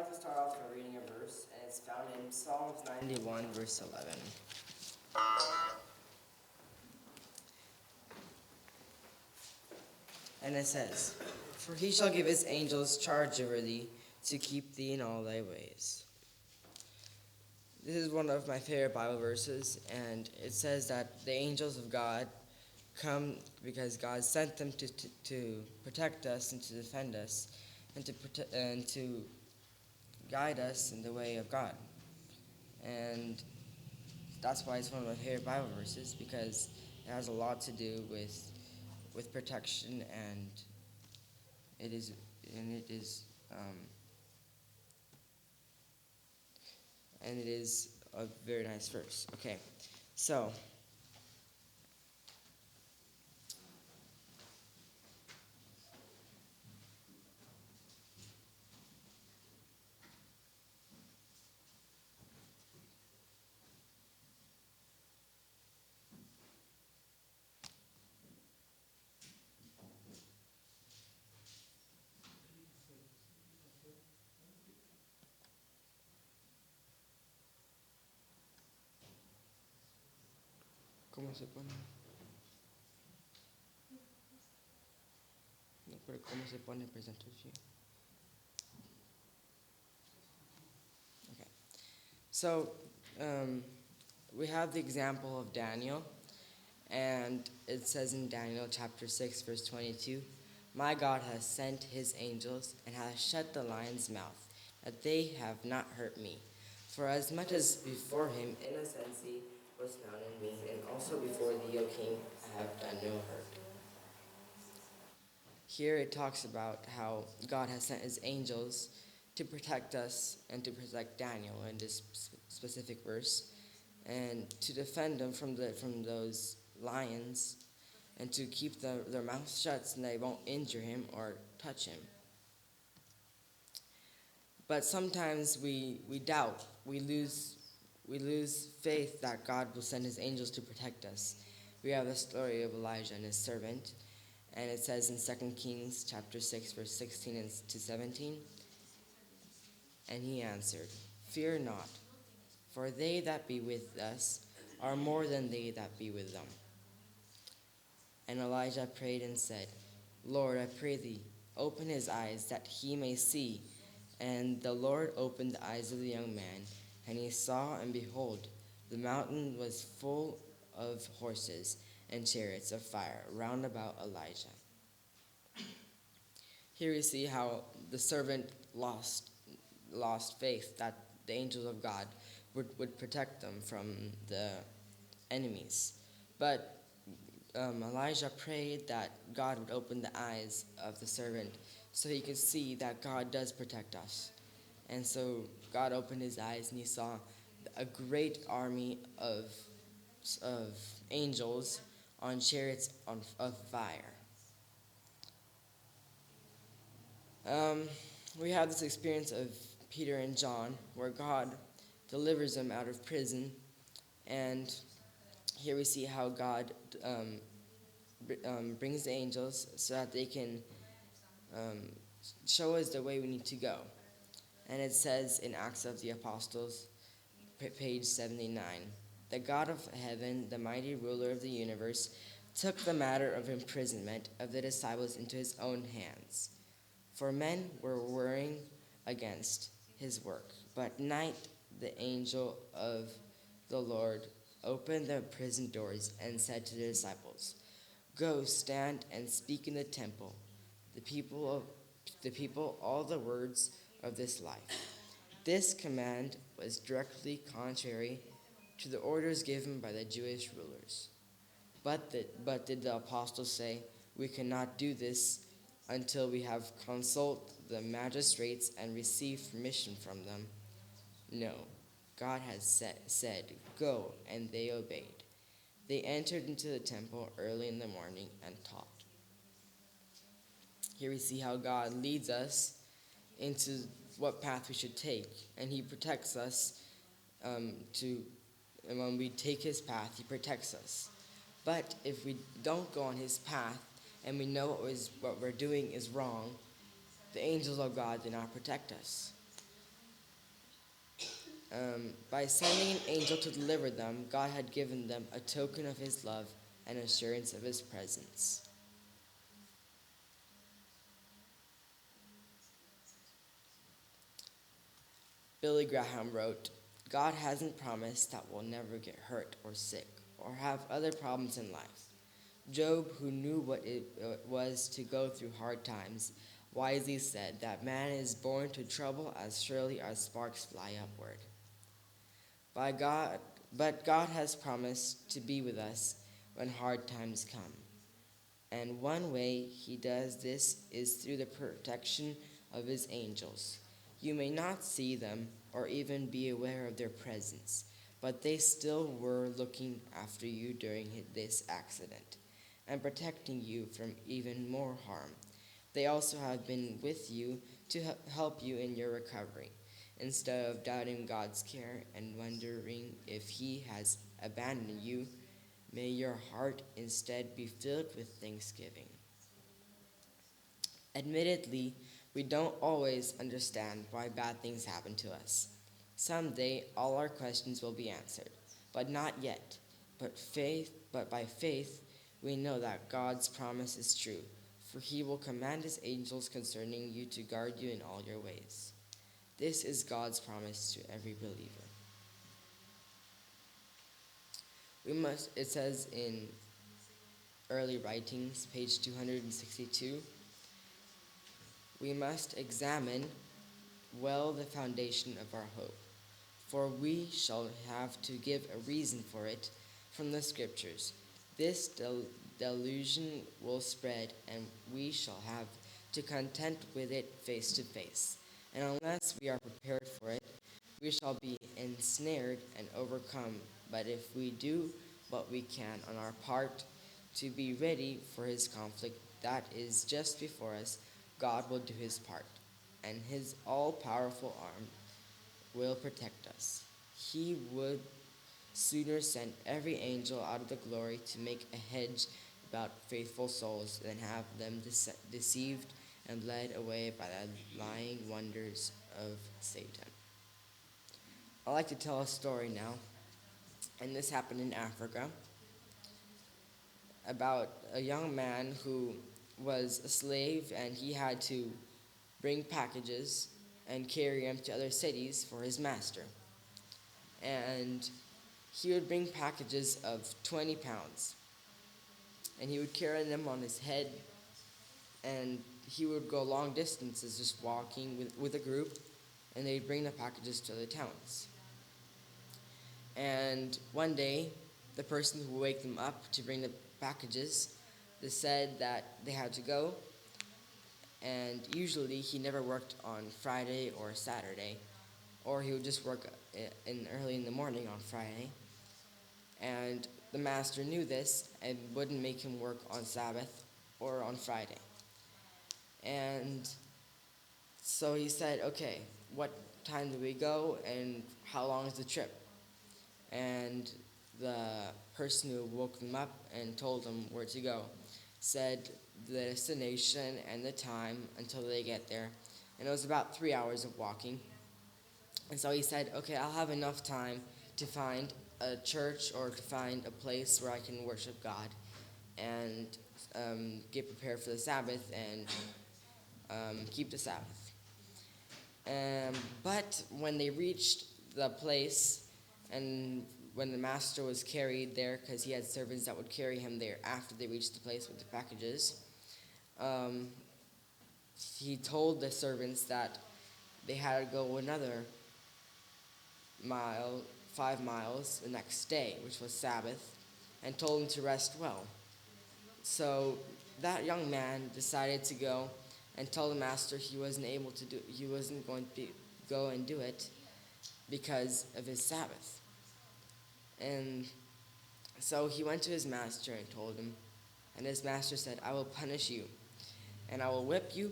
like to start off by reading a verse, and it's found in Psalms 91, verse 11. And it says, "For he shall give his angels charge over thee, to keep thee in all thy ways." This is one of my favorite Bible verses, and it says that the angels of God come because God sent them to protect us and to defend us and to guide us in the way of God. And that's why it's one of my favorite Bible verses, because it has a lot to do with protection, and it is um, and it is a very nice verse. Okay, so ¿cómo se pone? No, pero ¿cómo se pone presentation? Okay, so we have the example of Daniel, and it says in Daniel chapter 6, verse 22, "My God has sent his angels and has shut the lion's mouth, that they have not hurt me. For as much as before him innocency was found in me, and also before thee, O king, I have done no hurt." Here it talks about how God has sent his angels to protect us and to protect Daniel in this specific verse, and to defend them from those lions, and to keep their mouths shut so they won't injure him or touch him. But sometimes we doubt, we lose faith that God will send his angels to protect us. We have the story of Elijah and his servant, and it says in 2 Kings chapter 6, verse 16 and to 17, "And he answered, Fear not, for they that be with us are more than they that be with them. And Elijah prayed and said, Lord, I pray thee, open his eyes, that he may see. And the Lord opened the eyes of the young man, and he saw, and behold, the mountain was full of horses and chariots of fire round about Elijah." Here we see how the servant lost faith that the angels of God would protect them from the enemies. But Elijah prayed that God would open the eyes of the servant so he could see that God does protect us. And so God opened his eyes, and he saw a great army of angels on chariots of fire. We have this experience of Peter and John, where God delivers them out of prison, and here we see how God brings the angels so that they can show us the way we need to go. And it says in Acts of the Apostles, page 79, "The God of heaven, the mighty ruler of the universe, took the matter of imprisonment of the disciples into his own hands. For men were warring against his work. But night the angel of the Lord opened the prison doors and said to the disciples, Go, stand and speak in the temple, the people all the words of this life." This command was directly contrary to the orders given by the Jewish rulers. But did the apostles say, "We cannot do this until we have consulted the magistrates and received permission from them"? No, God had said, "Go," and they obeyed. They entered into the temple early in the morning and taught. Here we see how God leads us into what path we should take, and he protects us and when we take his path, he protects us. But if we don't go on his path, and we know what we're doing is wrong, the angels of God do not protect us. By sending an angel to deliver them, God had given them a token of his love and assurance of his presence. Billy Graham wrote, God hasn't promised that we'll never get hurt or sick or have other problems in life. Job, who knew what it was to go through hard times, wisely said that man is born to trouble as surely as sparks fly upward. But God has promised to be with us when hard times come. And one way he does this is through the protection of his angels. You may not see them or even be aware of their presence, but they still were looking after you during this accident and protecting you from even more harm. They also have been with you to help you in your recovery. Instead of doubting God's care and wondering if he has abandoned you, may your heart instead be filled with thanksgiving. Admittedly, we don't always understand why bad things happen to us. Someday, all our questions will be answered, but not yet. But by faith, we know that God's promise is true, for he will command his angels concerning you to guard you in all your ways. This is God's promise to every believer. It says in Early Writings, page 262, we must examine well the foundation of our hope, for we shall have to give a reason for it from the Scriptures. This delusion will spread, and we shall have to contend with it face to face. And unless we are prepared for it, we shall be ensnared and overcome. But if we do what we can on our part to be ready for his conflict that is just before us, God will do his part, and his all-powerful arm will protect us. He would sooner send every angel out of the glory to make a hedge about faithful souls than have them deceived and led away by the lying wonders of Satan. I'd like to tell a story now, and this happened in Africa, about a young man who was a slave, and he had to bring packages and carry them to other cities for his master. And he would bring packages of 20 pounds, and he would carry them on his head, and he would go long distances just walking with a group, and they'd bring the packages to other towns. And one day, the person who would wake them up to bring the packages, they said that they had to go, and usually he never worked on Friday or Saturday, or he would just work early in the morning on Friday. And the master knew this and wouldn't make him work on Sabbath or on Friday. And so he said, okay, what time do we go and how long is the trip? And the person who woke them up and told them where to go said the destination and the time until they get there. And it was about 3 hours of walking. And so he said, okay, I'll have enough time to find a church or to find a place where I can worship God and get prepared for the Sabbath and keep the Sabbath. But when they reached the place, and when the master was carried there, because he had servants that would carry him there after they reached the place with the packages, he told the servants that they had to go another 5 miles the next day, which was Sabbath, and told them to rest well. So that young man decided to go and tell the master he wasn't going to go and do it because of his Sabbath. And so he went to his master and told him, and his master said, I will punish you, and I will whip you,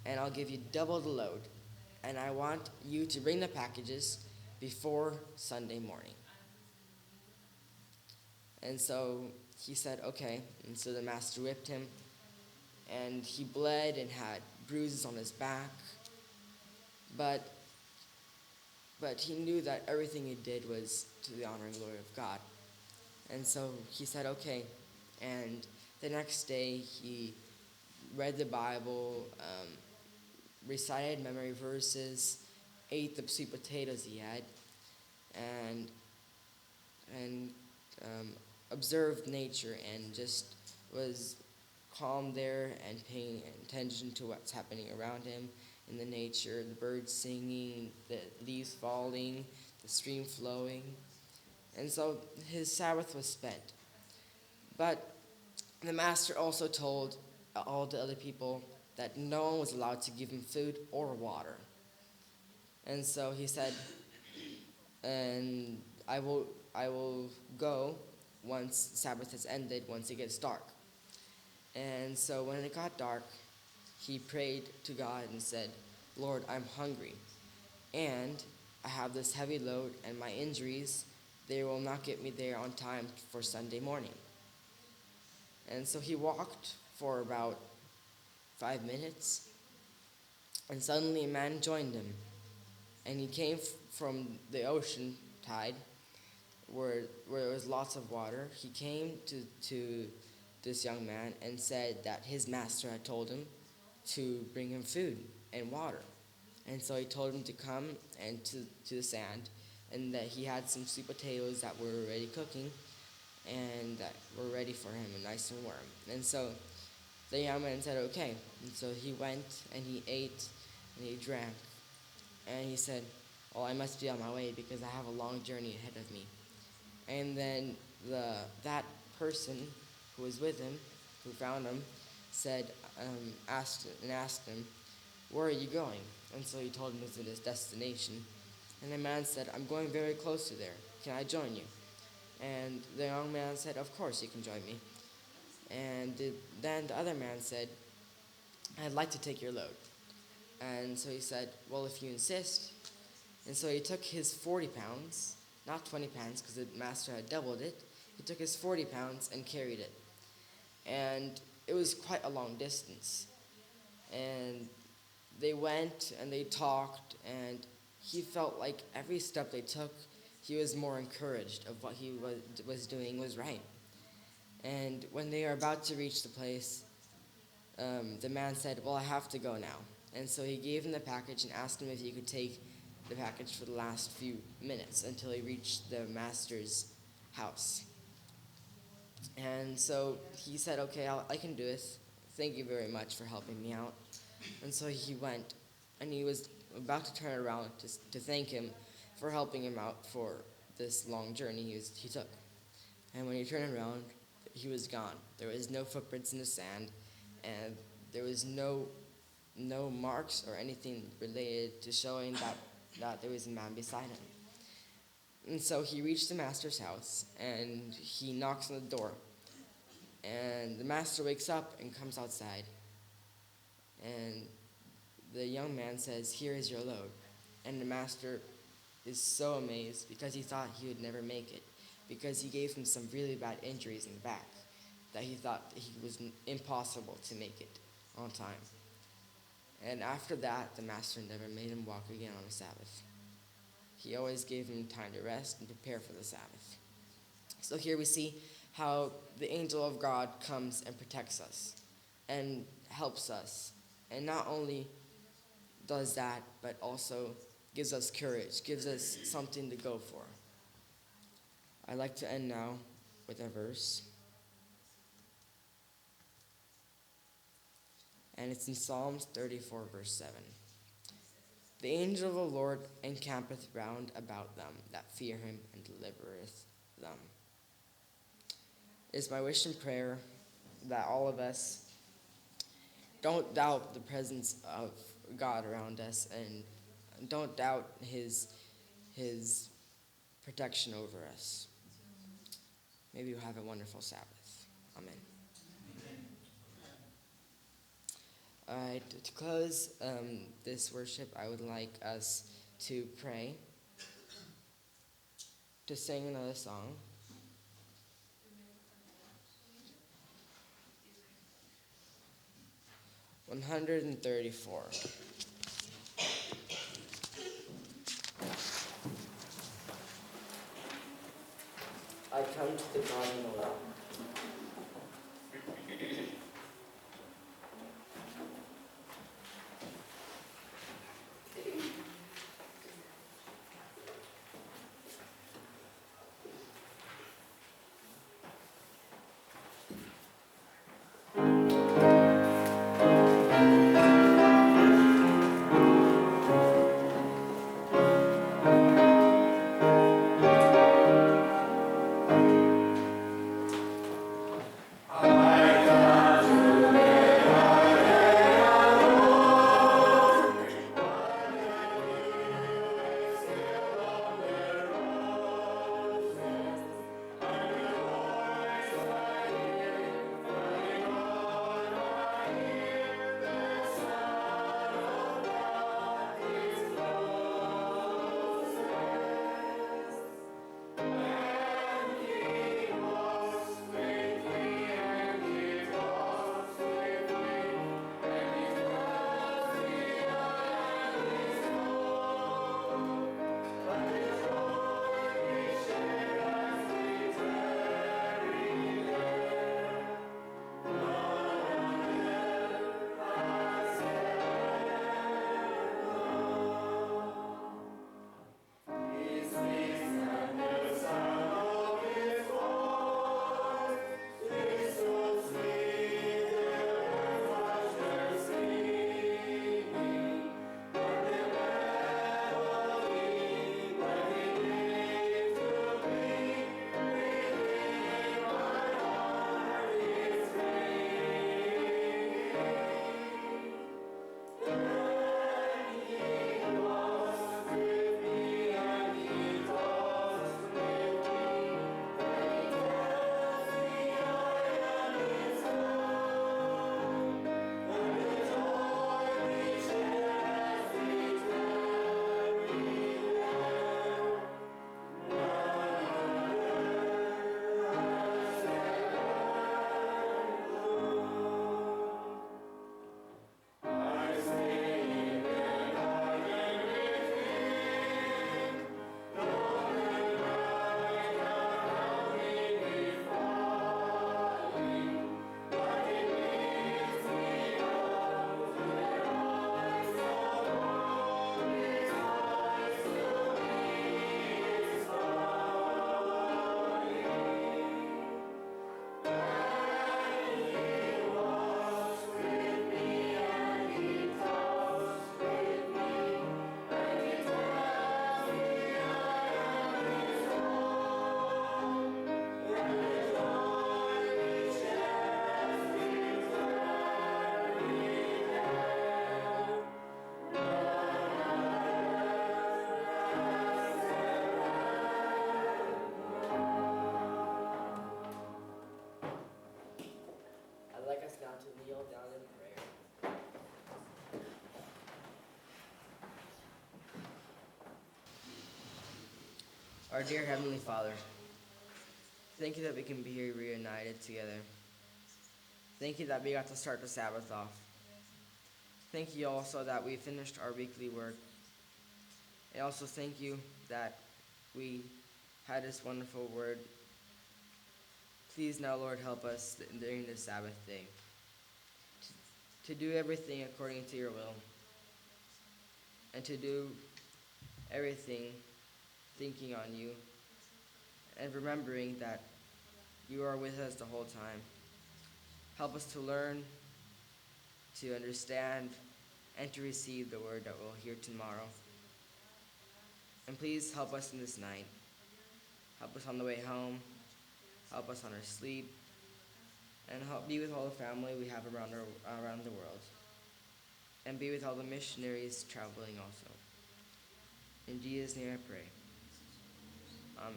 and I'll give you double the load, and I want you to bring the packages before Sunday morning. And so he said, okay. And so the master whipped him, and he bled and had bruises on his back. But but he knew that everything he did was to the honor and glory of God. And so he said, okay. And the next day he read the Bible, recited memory verses, ate the sweet potatoes he had, and and observed nature and just was calm there and paying attention to what's happening around him in the nature, the birds singing, the leaves falling, the stream flowing. And so his Sabbath was spent. But the master also told all the other people that no one was allowed to give him food or water. And so he said, and I will go once Sabbath has ended, once it gets dark. And so when it got dark, he prayed to God and said, Lord, I'm hungry, and I have this heavy load, and my injuries, they will not get me there on time for Sunday morning. And so he walked for about 5 minutes, and suddenly a man joined him. And he came from the ocean tide, where there was lots of water. He came to this young man and said that his master had told him to bring him food and water. And so he told him to come and to the sand, and that he had some sweet potatoes that were already cooking and that were ready for him and nice and warm. And so the young man said, okay. And so he went and he ate and he drank. And he said, well, I must be on my way because I have a long journey ahead of me. And then that person who was with him, who found him, said, asked him, where are you going? And so he told him it was his destination. And the man said, I'm going very close to there. Can I join you? And the young man said, of course you can join me. And then the other man said, I'd like to take your load. And so he said, well, if you insist. And so he took his 40 pounds, not 20 pounds because the master had doubled it. He took his 40 pounds and carried it. And it was quite a long distance. And they went and they talked, and he felt like every step they took, he was more encouraged of what he was doing was right. And when they were about to reach the place, the man said, well, I have to go now. And so he gave him the package and asked him if he could take the package for the last few minutes until he reached the master's house. And so he said, okay, I can do this. Thank you very much for helping me out. And so he went, and he was about to turn around to thank him for helping him out for this long journey he took. And when he turned around, he was gone. There was no footprints in the sand, and there was no marks or anything related to showing that there was a man beside him. And so he reached the master's house, and he knocks on the door. And the master wakes up and comes outside. And the young man says, here is your load. And the master is so amazed because he thought he would never make it, because he gave him some really bad injuries in the back that he thought he was impossible to make it on time. And after that, the master never made him walk again on the Sabbath. He always gave him time to rest and prepare for the Sabbath. So here we see how the angel of God comes and protects us and helps us. And not only does that, but also gives us courage, gives us something to go for. I'd like to end now with a verse. And it's in Psalms 34, verse 7. The angel of the Lord encampeth round about them that fear him and delivereth them. It's my wish and prayer that all of us don't doubt the presence of God around us, and don't doubt his protection over us. Maybe you'll have a wonderful Sabbath. Amen. All right, to close this worship, I would like us to pray, to sing another song. (134). God in the law. I'd like us now to kneel down in prayer. Our dear Heavenly Father, thank you that we can be here reunited together. Thank you that we got to start the Sabbath off. Thank you also that we finished our weekly work. And also thank you that we had this wonderful word. Please now, Lord, help us during this Sabbath day to do everything according to your will and to do everything thinking on you and remembering that you are with us the whole time. Help us to learn, to understand, and to receive the word that we'll hear tomorrow. And please help us in this night. Help us on the way home. Help us on our sleep. And help be with all the family we have around the world. And be with all the missionaries traveling also. In Jesus' name I pray. Amen.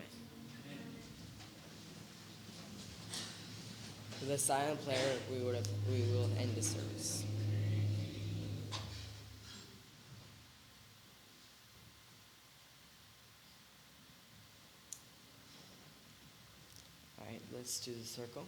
With a silent prayer, we will end the service. All right, let's do the circle.